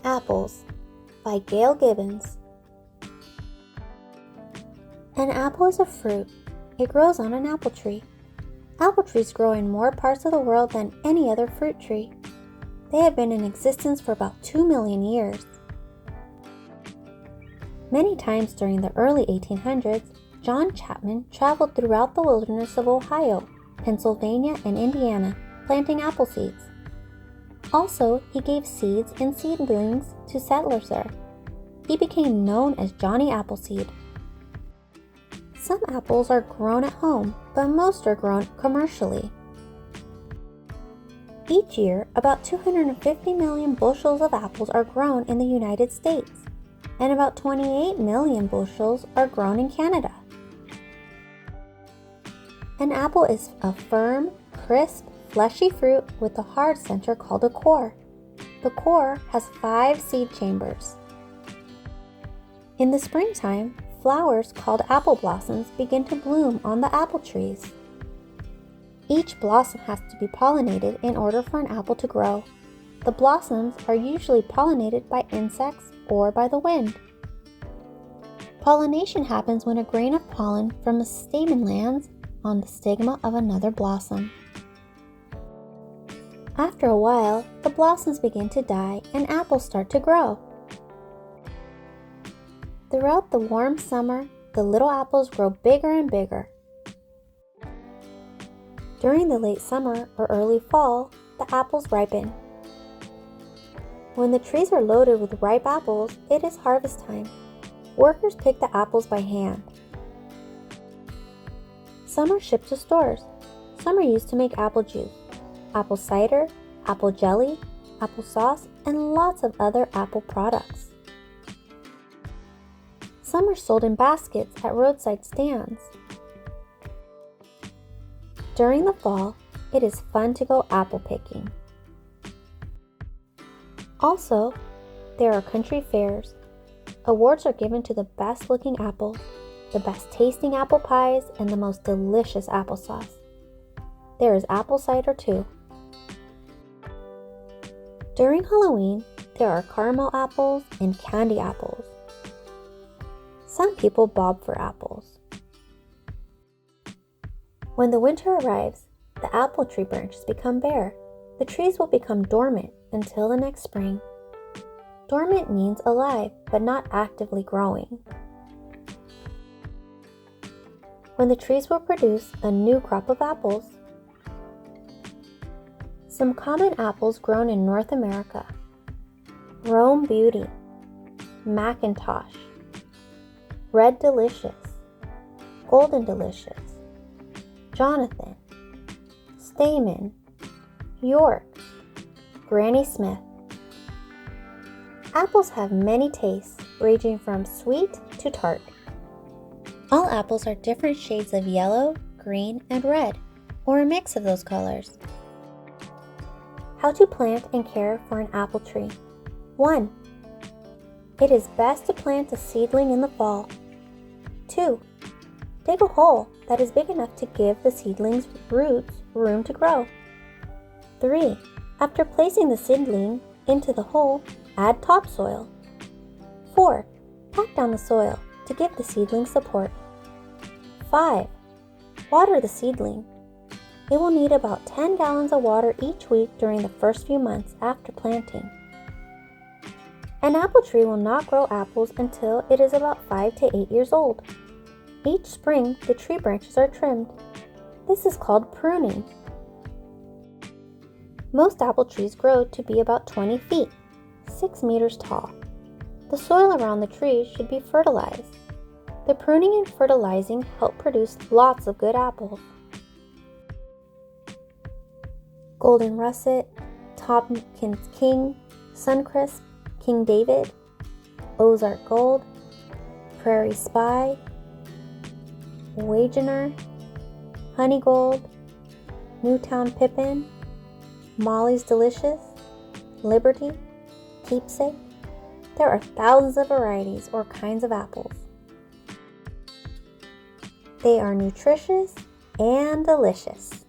Apples by Gail Gibbons. An apple is a fruit. It grows on an apple tree. Apple trees grow in more parts of the world than any other fruit tree. They have been in existence for about 2 million years. Many times during the early 1800s, John Chapman traveled throughout the wilderness of Ohio, Pennsylvania, and Indiana, planting apple seeds. Also, he gave seeds and seedlings to settlers there. He became known as Johnny Appleseed. Some apples are grown at home, but most are grown commercially. Each year, about 250 million bushels of apples are grown in the United States, and about 28 million bushels are grown in Canada. An apple is a firm, crisp, fleshy fruit with a hard center called a core. The core has 5 seed chambers. In the springtime, flowers called apple blossoms begin to bloom on the apple trees. Each blossom has to be pollinated in order for an apple to grow. The blossoms are usually pollinated by insects or by the wind. Pollination happens when a grain of pollen from a stamen lands on the stigma of another blossom. After a while, the blossoms begin to die and apples start to grow. Throughout the warm summer, the little apples grow bigger and bigger. During the late summer or early fall, the apples ripen. When the trees are loaded with ripe apples, it is harvest time. Workers pick the apples by hand. Some are shipped to stores. Some are used to make apple juice, apple cider, apple jelly, applesauce, and lots of other apple products. Some are sold in baskets at roadside stands. During the fall, it is fun to go apple picking. Also, there are country fairs. Awards are given to the best looking apples, the best tasting apple pies, and the most delicious applesauce. There is apple cider too. During Halloween, there are caramel apples and candy apples. Some people bob for apples. When the winter arrives, the apple tree branches become bare. The trees will become dormant until the next spring. Dormant means alive, but not actively growing. When the trees will produce a new crop of apples. Some common apples grown in North America: Rome Beauty, Macintosh, Red Delicious, Golden Delicious, Jonathan, Stamen, York, Granny Smith. Apples have many tastes, ranging from sweet to tart. All apples are different shades of yellow, green, and red, or a mix of those colors. How to plant and care for an apple tree. 1. It is best to plant a seedling in the fall. 2. Dig a hole that is big enough to give the seedling's roots room to grow. 3. After placing the seedling into the hole, add topsoil. 4. Pack down the soil to give the seedling support. 5. Water the seedling. It will need about 10 gallons of water each week during the first few months after planting. An apple tree will not grow apples until it is about 5 to 8 years old. Each spring, the tree branches are trimmed. This is called pruning. Most apple trees grow to be about 20 feet, 6 meters tall. The soil around the tree should be fertilized. The pruning and fertilizing help produce lots of good apples. Golden Russet, Tompkins King, Suncrisp, King David, Ozark Gold, Prairie Spy, Wagener, Honey Gold, Newtown Pippin, Molly's Delicious, Liberty, Keepsake. There are thousands of varieties or kinds of apples. They are nutritious and delicious.